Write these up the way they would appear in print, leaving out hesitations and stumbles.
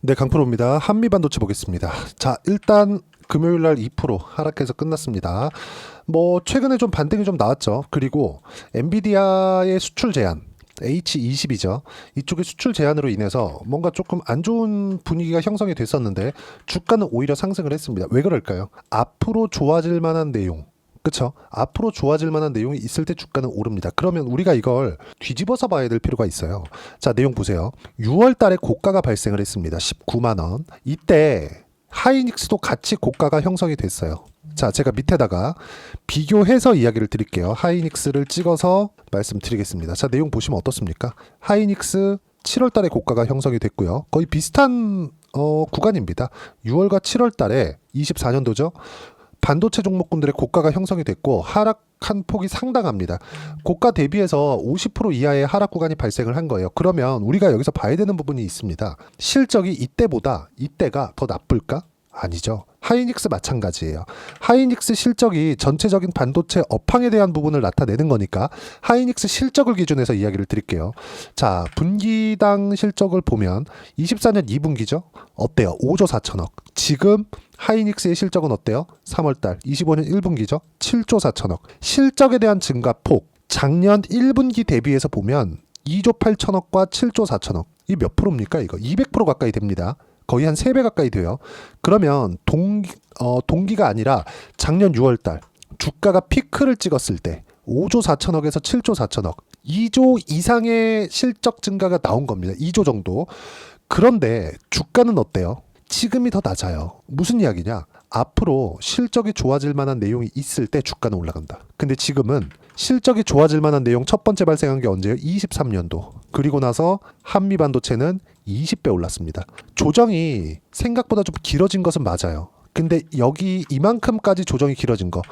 네, 강프로입니다. 한미반도체 보겠습니다. 자, 일단 금요일 날 2% 하락해서 끝났습니다. 뭐 최근에 좀 반등이 좀 나왔죠. 그리고 엔비디아의 수출 제한 H20이죠. 이쪽의 수출 제한으로 인해서 뭔가 조금 안 좋은 분위기가 형성이 됐었는데 주가는 오히려 상승을 했습니다. 왜 그럴까요? 앞으로 좋아질 만한 내용, 그쵸? 앞으로 좋아질 만한 내용이 있을 때 주가는 오릅니다. 그러면 우리가 이걸 뒤집어서 봐야 될 필요가 있어요. 자, 내용 보세요. 6월 달에 고가가 발생을 했습니다. 19만 원. 이때 하이닉스도 같이 고가가 형성이 됐어요. 자, 제가 밑에다가 비교해서 이야기를 드릴게요. 하이닉스를 찍어서 말씀드리겠습니다. 자, 내용 보시면 어떻습니까? 하이닉스 7월 달에 고가가 형성이 됐고요. 거의 비슷한 구간입니다. 6월과 7월 달에 24년도죠. 반도체 종목군들의 고가가 형성이 됐고 하락한 폭이 상당합니다. 고가 대비해서 50% 이하의 하락 구간이 발생을 한 거예요. 그러면 우리가 여기서 봐야 되는 부분이 있습니다. 실적이 이때보다 이때가 더 나쁠까? 아니죠. 하이닉스 마찬가지예요. 하이닉스 실적이 전체적인 반도체 업황에 대한 부분을 나타내는 거니까 하이닉스 실적을 기준해서 이야기를 드릴게요. 자, 분기당 실적을 보면 24년 2분기죠. 어때요? 5조 4천억. 지금 하이닉스의 실적은 어때요? 3월달 25년 1분기죠. 7조 4천억. 실적에 대한 증가폭 작년 1분기 대비해서 보면 2조 8천억과 7조 4천억. 이 몇 프로입니까? 이거 200% 가까이 됩니다. 거의 한 3배 가까이 돼요. 그러면 동기가 아니라 작년 6월달 주가가 피크를 찍었을 때 5조 4천억에서 7조 4천억 2조 이상의 실적 증가가 나온 겁니다. 2조 정도. 그런데 주가는 어때요? 지금이 더 낮아요. 무슨 이야기냐? 앞으로 실적이 좋아질 만한 내용이 있을 때 주가는 올라간다. 근데 지금은 실적이 좋아질 만한 내용 첫 번째 발생한 게 언제예요? 23년도. 그리고 나서 한미반도체는 20배 올랐습니다. 조정이 생각보다 좀 길어진 것은 맞아요. 근데 여기 이만큼까지 조정이 길어진 거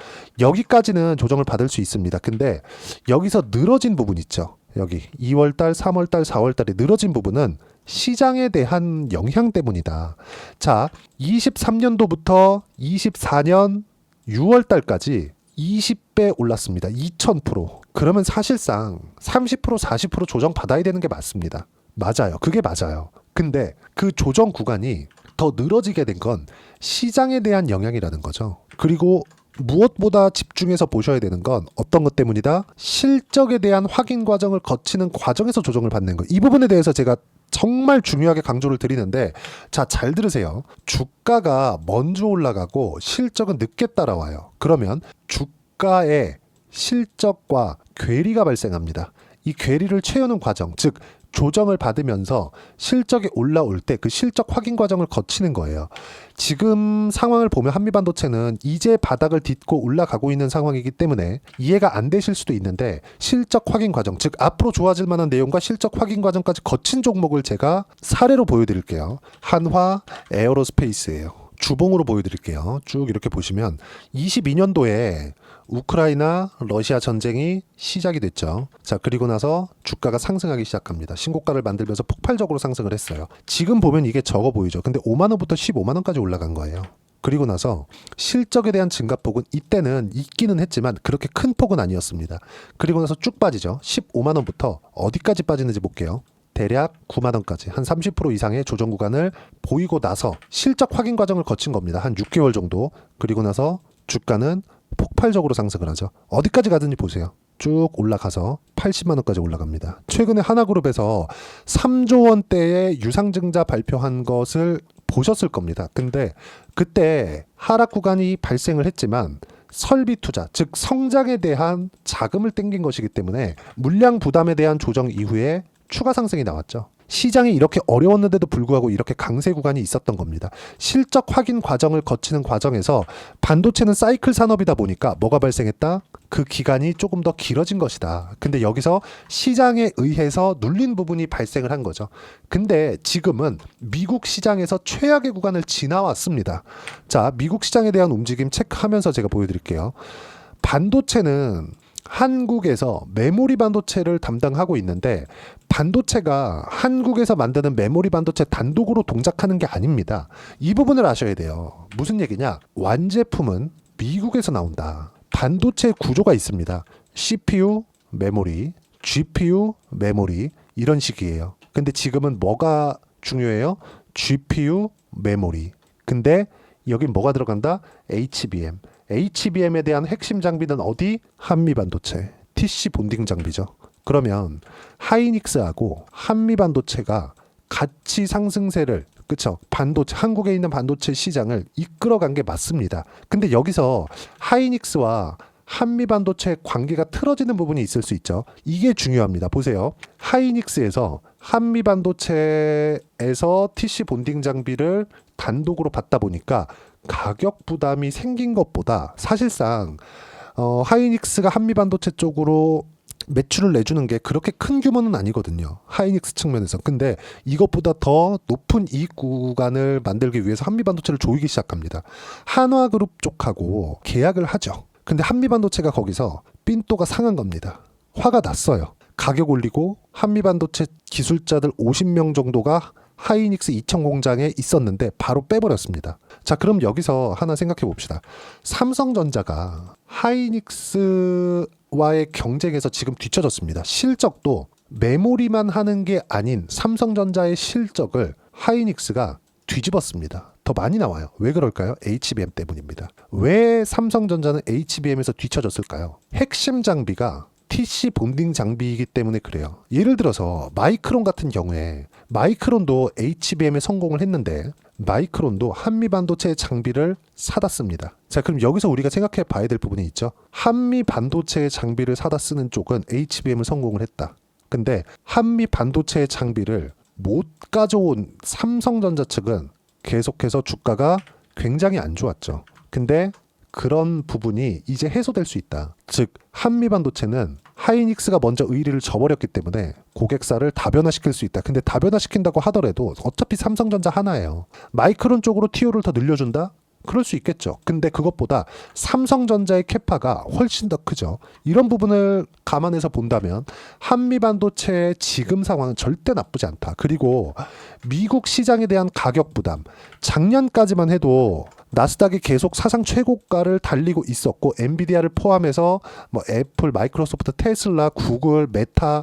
여기까지는 조정을 받을 수 있습니다. 근데 여기서 늘어진 부분 있죠. 여기 2월달, 3월달, 4월달에 늘어진 부분은 시장에 대한 영향 때문이다. 자, 23년도부터 24년 6월달까지 20배 올랐습니다. 2000%. 그러면 사실상 30%, 40% 조정 받아야 되는 게 맞습니다. 맞아요. 그게 맞아요. 근데 그 조정 구간이 더 늘어지게 된 건 시장에 대한 영향이라는 거죠. 그리고 무엇보다 집중해서 보셔야 되는 건 어떤 것 때문이다? 실적에 대한 확인 과정을 거치는 과정에서 조정을 받는 거. 이 부분에 대해서 제가 정말 중요하게 강조를 드리는데 자, 잘 들으세요. 주가가 먼저 올라가고 실적은 늦게 따라와요. 그러면 주가의 실적과 괴리가 발생합니다. 이 괴리를 채우는 과정, 즉 조정을 받으면서 실적이 올라올 때 그 실적 확인 과정을 거치는 거예요. 지금 상황을 보면 한미반도체는 이제 바닥을 딛고 올라가고 있는 상황이기 때문에 이해가 안 되실 수도 있는데 실적 확인 과정, 즉 앞으로 좋아질 만한 내용과 실적 확인 과정까지 거친 종목을 제가 사례로 보여드릴게요. 한화 에어로스페이스예요. 주봉으로 보여드릴게요. 쭉 이렇게 보시면 22년도에 우크라이나 러시아 전쟁이 시작이 됐죠. 자, 그리고 나서 주가가 상승하기 시작합니다. 신고가를 만들면서 폭발적으로 상승을 했어요. 지금 보면 이게 적어 보이죠. 근데 5만 원부터 15만 원까지 올라간 거예요. 그리고 나서 실적에 대한 증가폭은 이때는 있기는 했지만 그렇게 큰 폭은 아니었습니다. 그리고 나서 쭉 빠지죠. 15만 원부터 어디까지 빠지는지 볼게요. 대략 9만 원까지 한 30% 이상의 조정 구간을 보이고 나서 실적 확인 과정을 거친 겁니다. 한 6개월 정도. 그리고 나서 주가는 폭발적으로 상승을 하죠. 어디까지 가든지 보세요. 쭉 올라가서 80만 원까지 올라갑니다. 최근에 하나그룹에서 3조 원대의 유상증자 발표한 것을 보셨을 겁니다. 근데 그때 하락 구간이 발생을 했지만 설비 투자, 즉 성장에 대한 자금을 땡긴 것이기 때문에 물량 부담에 대한 조정 이후에 추가 상승이 나왔죠. 시장이 이렇게 어려웠는데도 불구하고 이렇게 강세 구간이 있었던 겁니다. 실적 확인 과정을 거치는 과정에서 반도체는 사이클 산업이다 보니까 뭐가 발생했다? 그 기간이 조금 더 길어진 것이다. 근데 여기서 시장에 의해서 눌린 부분이 발생을 한 거죠. 근데 지금은 미국 시장에서 최악의 구간을 지나왔습니다. 자, 미국 시장에 대한 움직임 체크하면서 제가 보여드릴게요. 반도체는 한국에서 메모리 반도체를 담당하고 있는데 반도체가 한국에서 만드는 메모리 반도체 단독으로 동작하는 게 아닙니다. 이 부분을 아셔야 돼요. 무슨 얘기냐? 완제품은 미국에서 나온다. 반도체 구조가 있습니다. CPU, 메모리, GPU, 메모리 이런 식이에요. 근데 지금은 뭐가 중요해요? GPU, 메모리. 근데 여긴 뭐가 들어간다? HBM. HBM에 대한 핵심 장비는 어디? 한미반도체. TC 본딩 장비죠. 그러면 하이닉스하고 한미반도체가 같이 상승세를, 그쵸? 반도체, 한국에 있는 반도체 시장을 이끌어간 게 맞습니다. 근데 여기서 하이닉스와 한미반도체 관계가 틀어지는 부분이 있을 수 있죠. 이게 중요합니다. 보세요. 하이닉스에서 한미반도체에서 TC 본딩 장비를 단독으로 받다 보니까 가격 부담이 생긴 것보다 사실상 하이닉스가 한미반도체 쪽으로 매출을 내주는 게 그렇게 큰 규모는 아니거든요. 하이닉스 측면에서. 근데 이것보다 더 높은 이익 구간을 만들기 위해서 한미반도체를 조이기 시작합니다. 한화그룹 쪽하고 계약을 하죠. 근데 한미반도체가 거기서 삔또가 상한 겁니다. 화가 났어요. 가격 올리고 한미반도체 기술자들 50명 정도가 하이닉스 이천 공장에 있었는데 바로 빼버렸습니다. 자, 그럼 여기서 하나 생각해 봅시다. 삼성전자가 하이닉스와의 경쟁에서 지금 뒤처졌습니다. 실적도 메모리만 하는 게 아닌 삼성전자의 실적을 하이닉스가 뒤집었습니다. 더 많이 나와요. 왜 그럴까요? HBM 때문입니다. 왜 삼성전자는 HBM에서 뒤처졌을까요? 핵심 장비가 TC 본딩 장비이기 때문에 그래요. 예를 들어서 마이크론 같은 경우에 마이크론도 HBM에 성공을 했는데 마이크론도 한미반도체 장비를 사다 씁니다. 자, 그럼 여기서 우리가 생각해 봐야 될 부분이 있죠. 한미반도체 장비를 사다 쓰는 쪽은 HBM을 성공을 했다. 근데 한미반도체 장비를 못 가져온 삼성전자 측은 계속해서 주가가 굉장히 안 좋았죠. 근데 그런 부분이 이제 해소될 수 있다. 즉 한미반도체는 하이닉스가 먼저 의리를 저버렸기 때문에 고객사를 다변화시킬 수 있다. 근데 다변화시킨다고 하더라도 어차피 삼성전자 하나예요. 마이크론 쪽으로 TO를 더 늘려준다? 그럴 수 있겠죠. 근데 그것보다 삼성전자의 캐파가 훨씬 더 크죠. 이런 부분을 감안해서 본다면 한미반도체의 지금 상황은 절대 나쁘지 않다. 그리고 미국 시장에 대한 가격 부담, 작년까지만 해도 나스닥이 계속 사상 최고가를 달리고 있었고 엔비디아를 포함해서 뭐 애플, 마이크로소프트, 테슬라, 구글, 메타,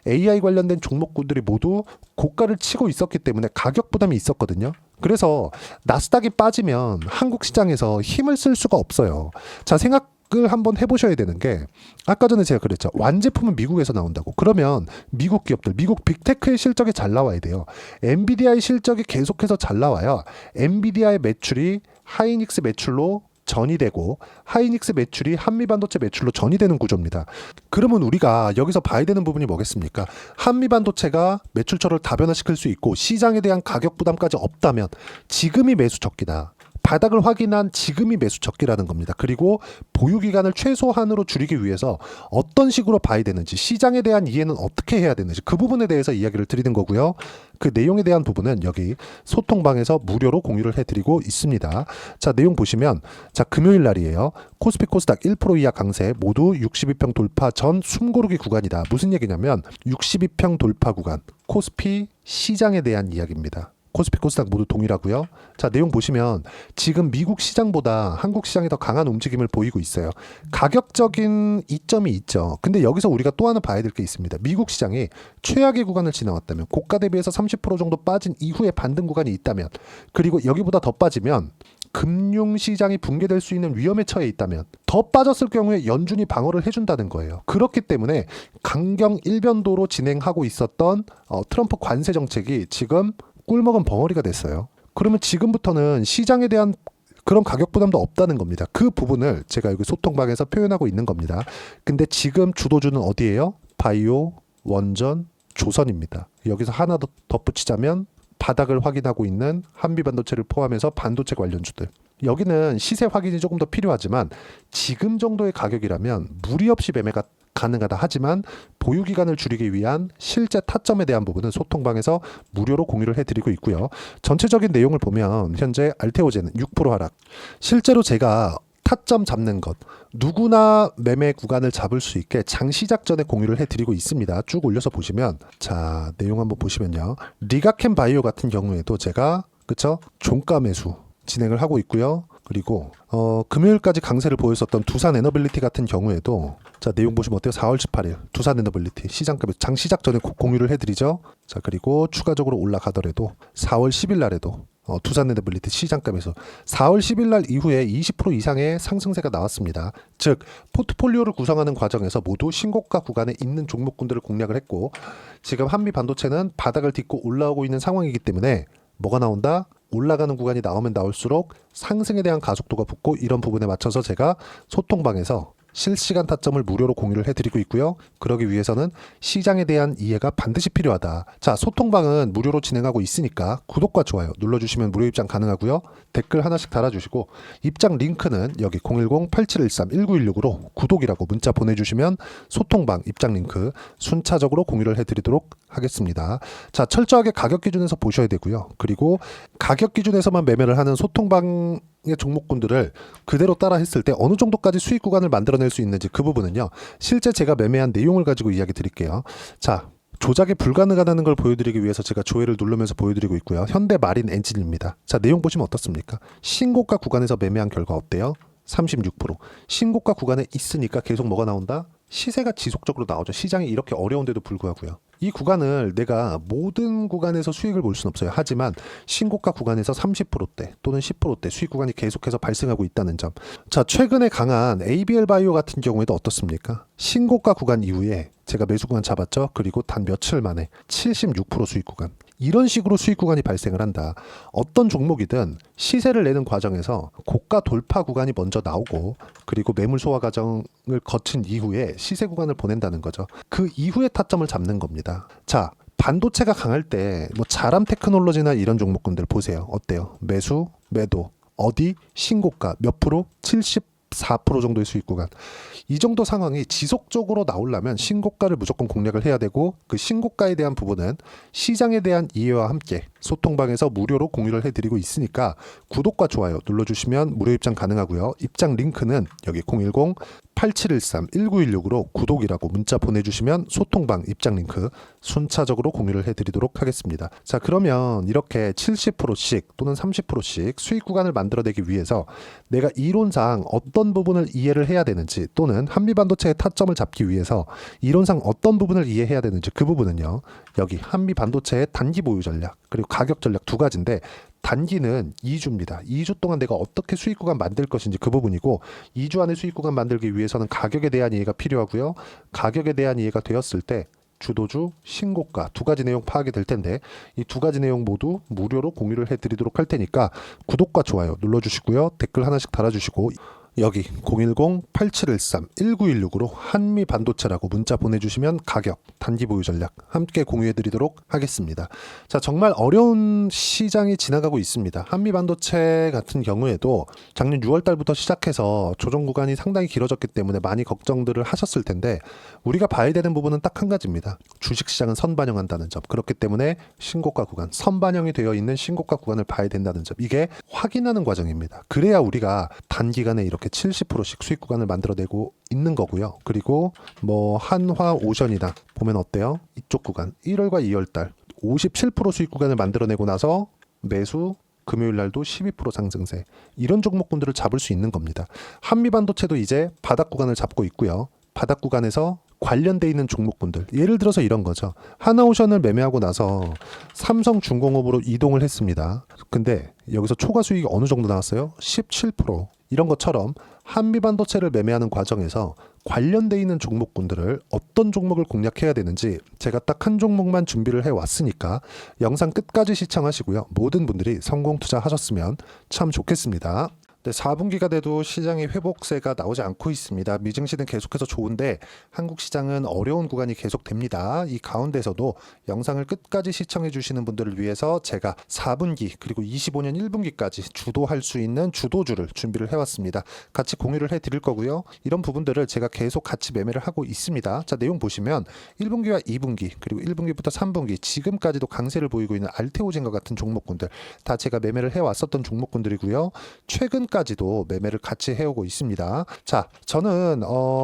AI 관련된 종목군들이 모두 고가를 치고 있었기 때문에 가격 부담이 있었거든요. 그래서 나스닥이 빠지면 한국 시장에서 힘을 쓸 수가 없어요. 자, 생각을 한번 해보셔야 되는 게 아까 전에 제가 그랬죠. 완제품은 미국에서 나온다고. 그러면 미국 기업들, 미국 빅테크의 실적이 잘 나와야 돼요. 엔비디아의 실적이 계속해서 잘 나와야 엔비디아의 매출이 하이닉스 매출로 전이되고 하이닉스 매출이 한미반도체 매출로 전이되는 구조입니다. 그러면 우리가 여기서 봐야 되는 부분이 뭐겠습니까? 한미반도체가 매출처를 다변화시킬 수 있고 시장에 대한 가격 부담까지 없다면 지금이 매수 적기다. 바닥을 확인한 지금이 매수 적기라는 겁니다. 그리고 보유 기간을 최소한으로 줄이기 위해서 어떤 식으로 봐야 되는지, 시장에 대한 이해는 어떻게 해야 되는지 그 부분에 대해서 이야기를 드리는 거고요. 그 내용에 대한 부분은 여기 소통방에서 무료로 공유를 해드리고 있습니다. 자, 내용 보시면 자, 금요일 날이에요. 코스피 코스닥 1% 이하 강세 모두 62평 돌파 전 숨고르기 구간이다. 무슨 얘기냐면 62평 돌파 구간, 코스피 시장에 대한 이야기입니다. 코스피 코스닥 모두 동일하고요. 자, 내용 보시면 지금 미국 시장보다 한국 시장이 더 강한 움직임을 보이고 있어요. 가격적인 이점이 있죠. 근데 여기서 우리가 또 하나 봐야 될 게 있습니다. 미국 시장이 최악의 구간을 지나왔다면, 고가 대비해서 30% 정도 빠진 이후에 반등 구간이 있다면, 그리고 여기보다 더 빠지면 금융시장이 붕괴될 수 있는 위험에 처해 있다면 더 빠졌을 경우에 연준이 방어를 해준다는 거예요. 그렇기 때문에 강경 일변도로 진행하고 있었던 트럼프 관세 정책이 지금 꿀먹은 벙어리가 됐어요. 그러면 지금부터는 시장에 대한 그런 가격 부담도 없다는 겁니다. 그 부분을 제가 여기 소통방에서 표현하고 있는 겁니다. 근데 지금 주도주는 어디예요? 바이오, 원전, 조선입니다. 여기서 하나 더 덧붙이자면 바닥을 확인하고 있는 한미반도체를 포함해서 반도체 관련주들. 여기는 시세 확인이 조금 더 필요하지만 지금 정도의 가격이라면 무리 없이 매매가 가능하다. 하지만 보유 기간을 줄이기 위한 실제 타점에 대한 부분은 소통방에서 무료로 공유를 해드리고 있고요. 전체적인 내용을 보면 현재 알테오제는 6% 하락. 실제로 제가 타점 잡는 것, 누구나 매매 구간을 잡을 수 있게 장 시작 전에 공유를 해드리고 있습니다. 쭉 올려서 보시면, 자, 내용 한번 보시면요. 리가캠 바이오 같은 경우에도 제가 그쵸? 종가 매수 진행을 하고 있고요. 그리고 금요일까지 강세를 보였었던 두산 에너빌리티 같은 경우에도 자 내용 보시면 어때요? 4월 18일 두산 에너빌리티 시장가에 장 시작 전에 공유를 해드리죠. 자 그리고 추가적으로 올라가더라도 4월 10일 날에도 두산 에너빌리티 시장값에서 4월 10일 날 이후에 20% 이상의 상승세가 나왔습니다. 즉 포트폴리오를 구성하는 과정에서 모두 신고가 구간에 있는 종목군들을 공략을 했고 지금 한미 반도체는 바닥을 딛고 올라오고 있는 상황이기 때문에 뭐가 나온다? 올라가는 구간이 나오면 나올수록 상승에 대한 가속도가 붙고 이런 부분에 맞춰서 제가 소통방에서 실시간 타점을 무료로 공유를 해드리고 있고요. 그러기 위해서는 시장에 대한 이해가 반드시 필요하다. 자, 소통방은 무료로 진행하고 있으니까 구독과 좋아요 눌러주시면 무료 입장 가능하고요. 댓글 하나씩 달아주시고 입장 링크는 여기 010-8713-1916으로 구독이라고 문자 보내주시면 소통방 입장 링크 순차적으로 공유를 해드리도록 하겠습니다. 자, 철저하게 가격 기준에서 보셔야 되고요. 그리고 가격 기준에서만 매매를 하는 소통방 의 종목군들을 그대로 따라 했을 때 어느 정도까지 수익 구간을 만들어낼 수 있는지 그 부분은요. 실제 제가 매매한 내용을 가지고 이야기 드릴게요. 자, 조작이 불가능하다는 걸 보여드리기 위해서 제가 조회를 누르면서 보여드리고 있고요. 현대마린 엔진입니다. 자, 내용 보시면 어떻습니까? 신고가 구간에서 매매한 결과 어때요? 36%. 신고가 구간에 있으니까 계속 뭐가 나온다? 시세가 지속적으로 나오죠. 시장이 이렇게 어려운데도 불구하고요. 이 구간을 내가 모든 구간에서 수익을 볼 수는 없어요. 하지만 신고가 구간에서 30%대 또는 10%대 수익 구간이 계속해서 발생하고 있다는 점. 자, 최근에 강한 ABL 바이오 같은 경우에도 어떻습니까? 신고가 구간 이후에 제가 매수 구간 잡았죠. 그리고 단 며칠 만에 76% 수익 구간. 이런 식으로 수익 구간이 발생을 한다. 어떤 종목이든 시세를 내는 과정에서 고가 돌파 구간이 먼저 나오고 그리고 매물 소화 과정을 거친 이후에 시세 구간을 보낸다는 거죠. 그 이후에 타점을 잡는 겁니다. 자, 반도체가 강할 때 뭐 자람 테크놀로지나 이런 종목군들 보세요. 어때요? 매수, 매도, 어디? 신고가 몇 프로? 74% 정도의 수익 구간. 이 정도 상황이 지속적으로 나오려면 신고가를 무조건 공략을 해야 되고 그 신고가에 대한 부분은 시장에 대한 이해와 함께 소통방에서 무료로 공유를 해드리고 있으니까 구독과 좋아요 눌러주시면 무료 입장 가능하고요. 입장 링크는 여기 010-8713-1916으로 구독이라고 문자 보내주시면 소통방 입장 링크 순차적으로 공유를 해드리도록 하겠습니다. 자, 그러면 이렇게 70%씩 또는 30%씩 수익 구간을 만들어내기 위해서 내가 이론상 어떤 부분을 이해를 해야 되는지 또는 한미반도체의 타점을 잡기 위해서 이론상 어떤 부분을 이해해야 되는지 그 부분은요. 여기 한미반도체의 단기 보유 전략 그리고 가격 전략 두 가지인데 단기는 2주입니다. 2주 동안 내가 어떻게 수익 구간 만들 것인지 그 부분이고 2주 안에 수익 구간 만들기 위해서는 가격에 대한 이해가 필요하고요. 가격에 대한 이해가 되었을 때 주도주, 신고가 두 가지 내용 파악이 될 텐데 이 두 가지 내용 모두 무료로 공유를 해드리도록 할 테니까 구독과 좋아요 눌러주시고요. 댓글 하나씩 달아주시고 여기 010-8713-1916으로 한미반도체라고 문자 보내주시면 가격, 단기 보유 전략 함께 공유해드리도록 하겠습니다. 자, 정말 어려운 시장이 지나가고 있습니다. 한미반도체 같은 경우에도 작년 6월 달부터 시작해서 조정 구간이 상당히 길어졌기 때문에 많이 걱정들을 하셨을 텐데 우리가 봐야 되는 부분은 딱 한 가지입니다. 주식시장은 선반영한다는 점. 그렇기 때문에 신고가 구간, 선반영이 되어 있는 신고가 구간을 봐야 된다는 점. 이게 확인하는 과정입니다. 그래야 우리가 단기간에 이렇게 70%씩 수익 구간을 만들어내고 있는 거고요. 그리고 뭐 한화 오션이다 보면 어때요? 이쪽 구간 1월과 2월 달 57% 수익 구간을 만들어내고 나서 매수 금요일 날도 12% 상승세 이런 종목군들을 잡을 수 있는 겁니다. 한미반도체도 이제 바닥 구간을 잡고 있고요. 바닥 구간에서 관련돼 있는 종목군들 예를 들어서 이런 거죠. 하나오션을 매매하고 나서 삼성중공업으로 이동을 했습니다. 근데 여기서 초과 수익이 어느 정도 나왔어요? 17%. 이런 것처럼 한미반도체를 매매하는 과정에서 관련돼 있는 종목군들을 어떤 종목을 공략해야 되는지 제가 딱 한 종목만 준비를 해왔으니까 영상 끝까지 시청하시고요. 모든 분들이 성공 투자하셨으면 참 좋겠습니다. 네, 4분기가 돼도 시장의 회복세가 나오지 않고 있습니다. 미증시는 계속해서 좋은데 한국 시장은 어려운 구간이 계속됩니다. 이 가운데서도 영상을 끝까지 시청해 주시는 분들을 위해서 제가 4분기 그리고 25년 1분기까지 주도할 수 있는 주도주를 준비를 해왔습니다. 같이 공유를 해드릴 거고요. 이런 부분들을 제가 계속 같이 매매를 하고 있습니다. 자, 내용 보시면 1분기와 2분기 그리고 1분기부터 3분기 지금까지도 강세를 보이고 있는 알테오젠과 같은 종목군들 다 제가 매매를 해왔었던 종목군들이고요. 최근 지금까지도 매매를 같이 해오고 있습니다. 자, 저는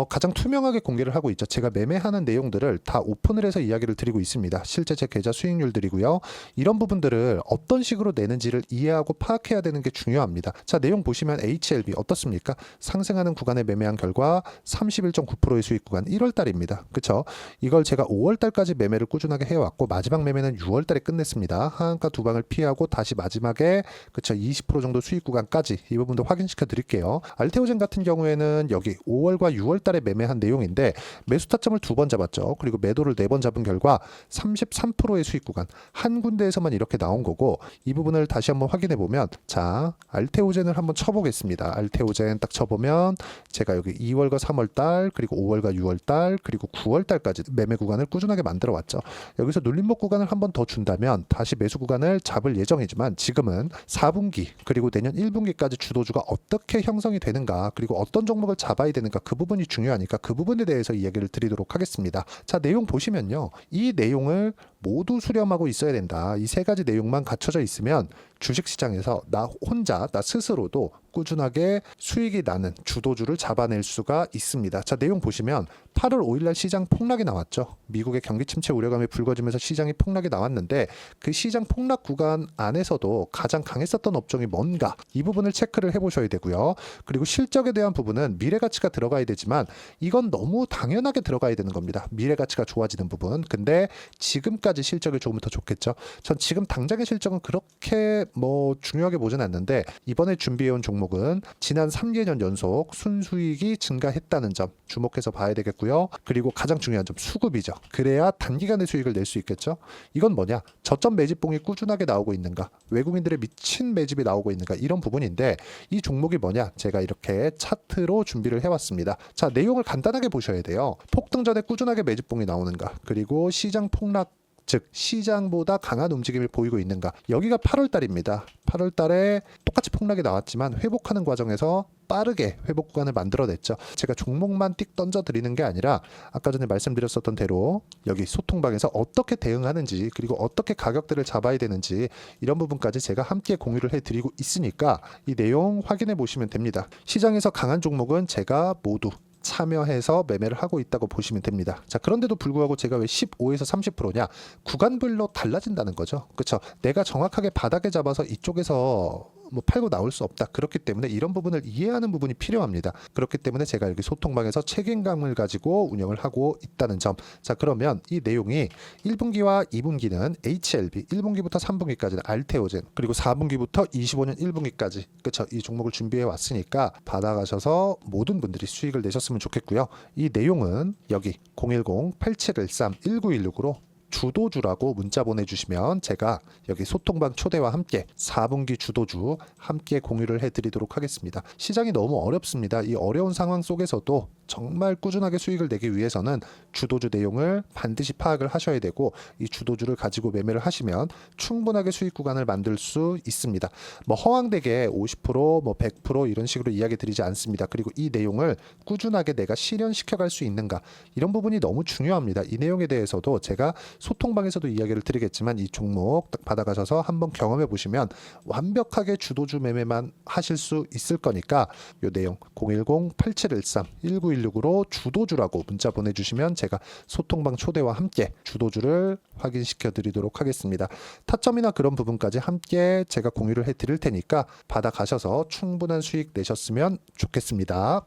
가장 투명하게 공개를 하고 있죠. 제가 매매하는 내용들을 다 오픈을 해서 이야기를 드리고 있습니다. 실제 제 계좌 수익률들이고요. 이런 부분들을 어떤 식으로 내는지를 이해하고 파악해야 되는 게 중요합니다. 자, 내용 보시면 HLB 어떻습니까? 상승하는 구간에 매매한 결과 31.9%의 수익 구간 1월 달입니다. 그쵸? 이걸 제가 5월 달까지 매매를 꾸준하게 해왔고 마지막 매매는 6월 달에 끝냈습니다. 하한가 두 방을 피하고 다시 마지막에 그쵸 20% 정도 수익 구간까지 이 부분도 확인시켜 드릴게요. 알테오젠 같은 경우에는 여기 5월과 6월 달에 매매한 내용인데 매수 타점을 2번 잡았죠. 그리고 매도를 4번 잡은 결과 33%의 수익 구간 한 군데에서만 이렇게 나온 거고 이 부분을 다시 한번 확인해 보면 자 알테오젠을 한번 쳐보겠습니다. 알테오젠 딱 쳐보면 제가 여기 2월과 3월 달 그리고 5월과 6월 달 그리고 9월 달까지 매매 구간을 꾸준하게 만들어 왔죠. 여기서 눌림목 구간을 한번 더 준다면 다시 매수 구간을 잡을 예정이지만 지금은 4분기 그리고 내년 1분기까지 주도주가 어떻게 형성이 되는가 그리고 어떤 종목을 잡아야 되는가 그 부분이 중요하니까 그 부분에 대해서 이야기를 드리도록 하겠습니다. 자, 내용 보시면요. 이 내용을 모두 수렴하고 있어야 된다. 이 세 가지 내용만 갖춰져 있으면 주식시장에서 나 혼자 나 스스로도 꾸준하게 수익이 나는 주도주를 잡아낼 수가 있습니다. 자, 내용 보시면 8월 5일날 시장 폭락이 나왔죠. 미국의 경기 침체 우려감이 불거지면서 시장이 폭락이 나왔는데 그 시장 폭락 구간 안에서도 가장 강했었던 업종이 뭔가 이 부분을 체크를 해보셔야 되고요. 그리고 실적에 대한 부분은 미래가치가 들어가야 되지만 이건 너무 당연하게 들어가야 되는 겁니다. 미래가치가 좋아지는 부분. 근데 지금까지 실적이 조금 더 좋겠죠. 전 지금 당장의 실적은 그렇게 중요하게 보진 않는데 이번에 준비해온 종목은 지난 3개년 연속 순수익이 증가했다는 점 주목해서 봐야 되겠고요. 그리고 가장 중요한 점 수급이죠. 그래야 단기간에 수익을 낼 수 있겠죠. 이건 뭐냐? 저점 매집봉이 꾸준하게 나오고 있는가? 외국인들의 미친 매집이 나오고 있는가? 이런 부분인데 이 종목이 뭐냐? 제가 이렇게 차트로 준비를 해왔습니다. 자, 내용을 간단하게 보셔야 돼요. 폭등 전에 꾸준하게 매집봉이 나오는가? 그리고 시장 폭락 즉 시장보다 강한 움직임을 보이고 있는가. 여기가 8월 달입니다. 8월 달에 똑같이 폭락이 나왔지만 회복하는 과정에서 빠르게 회복 구간을 만들어냈죠. 제가 종목만 띡 던져 드리는 게 아니라 아까 전에 말씀드렸었던 대로 여기 소통방에서 어떻게 대응하는지 그리고 어떻게 가격대를 잡아야 되는지 이런 부분까지 제가 함께 공유를 해드리고 있으니까 이 내용 확인해 보시면 됩니다. 시장에서 강한 종목은 제가 모두 참여해서 매매를 하고 있다고 보시면 됩니다. 자, 그런데도 불구하고 제가 왜 15에서 30%냐? 구간별로 달라진다는 거죠. 그렇죠? 내가 정확하게 바닥에 잡아서 이쪽에서 팔고 나올 수 없다. 그렇기 때문에 이런 부분을 이해하는 부분이 필요합니다. 그렇기 때문에 제가 여기 소통방에서 책임감을 가지고 운영을 하고 있다는 점. 자, 그러면 이 내용이 1분기와 2분기는 HLB, 1분기부터 3분기까지는 알테오젠, 그리고 4분기부터 25년 1분기까지 그렇죠. 이 종목을 준비해 왔으니까 받아가셔서 모든 분들이 수익을 내셨으면 좋겠고요. 이 내용은 여기 010-8713-1916으로 주도주라고 문자 보내주시면 제가 여기 소통방 초대와 함께 4분기 주도주 함께 공유를 해드리도록 하겠습니다. 시장이 너무 어렵습니다. 이 어려운 상황 속에서도 정말 꾸준하게 수익을 내기 위해서는 주도주 내용을 반드시 파악을 하셔야 되고 이 주도주를 가지고 매매를 하시면 충분하게 수익 구간을 만들 수 있습니다. 허황되게 50%, 100% 이런 식으로 이야기 드리지 않습니다. 그리고 이 내용을 꾸준하게 내가 실현시켜 갈 수 있는가 이런 부분이 너무 중요합니다. 이 내용에 대해서도 제가 소통방에서도 이야기를 드리겠지만 이 종목 딱 받아가셔서 한번 경험해 보시면 완벽하게 주도주 매매만 하실 수 있을 거니까 이 내용 010-8713-1916으로 주도주라고 문자 보내주시면 제가 소통방 초대와 함께 주도주를 확인시켜 드리도록 하겠습니다. 타점이나 그런 부분까지 함께 제가 공유를 해 드릴 테니까 받아가셔서 충분한 수익 내셨으면 좋겠습니다.